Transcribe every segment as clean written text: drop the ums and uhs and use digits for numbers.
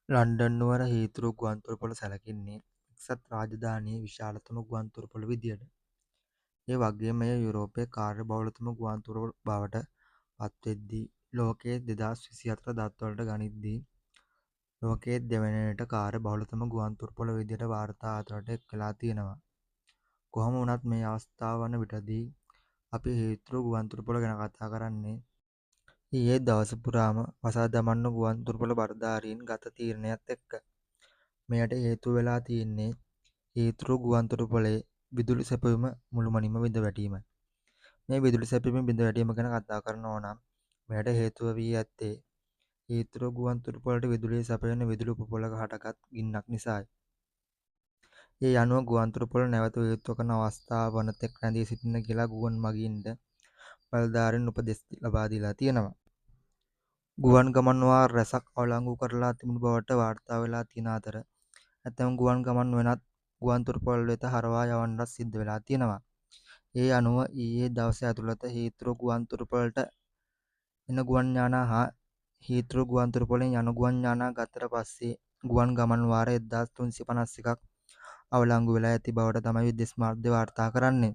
London නුවර හීතරෝ ගුවන්තොටුපළ සැලකෙන්නේ එක්සත් රාජධානියේ විශාලතම ගුවන්තොටුපළ විදියට. ඒ වගේම එය යුරෝපයේ කාර්යබහුලතම ගුවන්තොටුපළ බවට පත්වෙද්දී ලෝකයේ 2024 දත්වලට ගනිද්දී ලෝකයේ දෙවැනිවට කාර්යබහුලතම ගුවන්තොටුපළ විදියට වාර්තා 4ට එක් වෙලා තියෙනවා. කොහොම වුණත් මේ අවස්ථාව වන විටදී අපි හීතරෝ ගුවන්තොටුපළ ගැන කතා කරන්නේ ඊයේ දවස පුරාම වසා දමන්න ගුවන්තොටුපළ බලධාරීන් ගත තීරණයත් එක්ක. මෙයට හේතුව වෙලා තියෙන්නේ හීතරෝ ගුවන්තොටුපළේ විදුලි සැපයුම මුළුමනින්ම බිඳ වැටීමයි. මේ විදුලි සැපයුම බිඳ වැටීම ගැන කතා කරනවා නම් මෙයට හේතුව වී ඇත්තේ හීතරෝ ගුවන්තොටුපළට විදුලිය සැපයන විදුලි උපපොළක හටගත් ගින්නක් නිසායි. ඒ අනුව ගුවන්තොටුපළ නැවත විවෘත කරන අවස්ථාව වන තෙක් රැඳී සිටින්න කියලා ගුවන් මගීන්ට බලධාරීන් උපදෙස් ලබා දීලා තියෙනවා. ගුවන් ගමන් වාර රැසක් අවලංගු කරලා තිබුණු බවට වාර්තා වෙලා තියෙන අතර ඇතැම් ගුවන් ගමන් වෙනත් ගුවන්තොටුපළ වෙත හරවා යවන්නත් සිද්ධ වෙලා තියෙනවා. ඒ අනුව ඊයේ දවසේ ඇතුළත හීතරෝ ගුවන්තොටුපළට එන ගුවන් යානා හා හීතරෝ ගුවන්තොටුපළෙන් යන ගුවන් යානා ගත්තට පස්සේ ගුවන් ගමන් වාර 1351ක් අවලංගු වෙලා ඇති බවට තමයි විදේශ මාධ්‍ය වාර්තා කරන්නේ.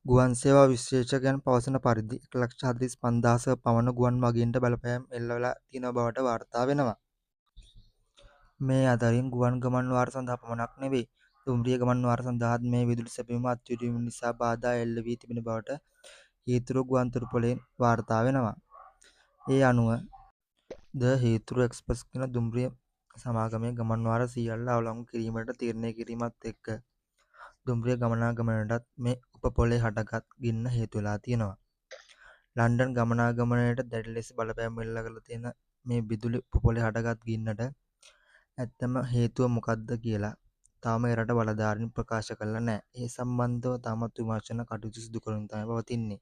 ගුවන් සේවා විශ්ලේෂකයන් පවසන පරිදි 1,45,000ක පමණ ගුවන් මගීන්ට බලපෑම් එල්ල වෙලා තියෙන බවට වාර්තා වෙනවා. මේ අතරින් ගුවන් ගමන් වාර සඳහා පමණක් නෙවෙයි දුම්රිය ගමන් වාර සඳහාත් මේ විදුලි සැපයුම අත්විඳීම නිසා බාධා එල්ල වී තිබෙන බවට හීතරෝ ගුවන්තොටුපළෙන් වාර්තා වෙනවා. ඒ අනුව ද හීතරෝ එක්ස්ප්‍රස් කියන දුම්රිය සමාගමේ ගමන් වාර සියල්ල අවලංගු කිරීමට තීරණය කිරීමත් එක්ක දුම්රිය ගමනාගමනයටත් මේ උපපොළේ හටගත් ගින්න හේතු වෙලා තියෙනවා. ලන්ඩන් ගමනාගමනයට දැඩි ලෙස බලපෑම් එල්ල කරලා තියෙන මේ විදුලි උපපොළේ හටගත් ගින්නට ඇත්තම හේතුව මොකක්ද කියලා තාම එරට බලධාරීන් ප්‍රකාශ කළා නැහැ. ඒ සම්බන්ධව තාමත් විමර්ශන කටයුතු සිදු කරමින් තමයි පවතින්නේ.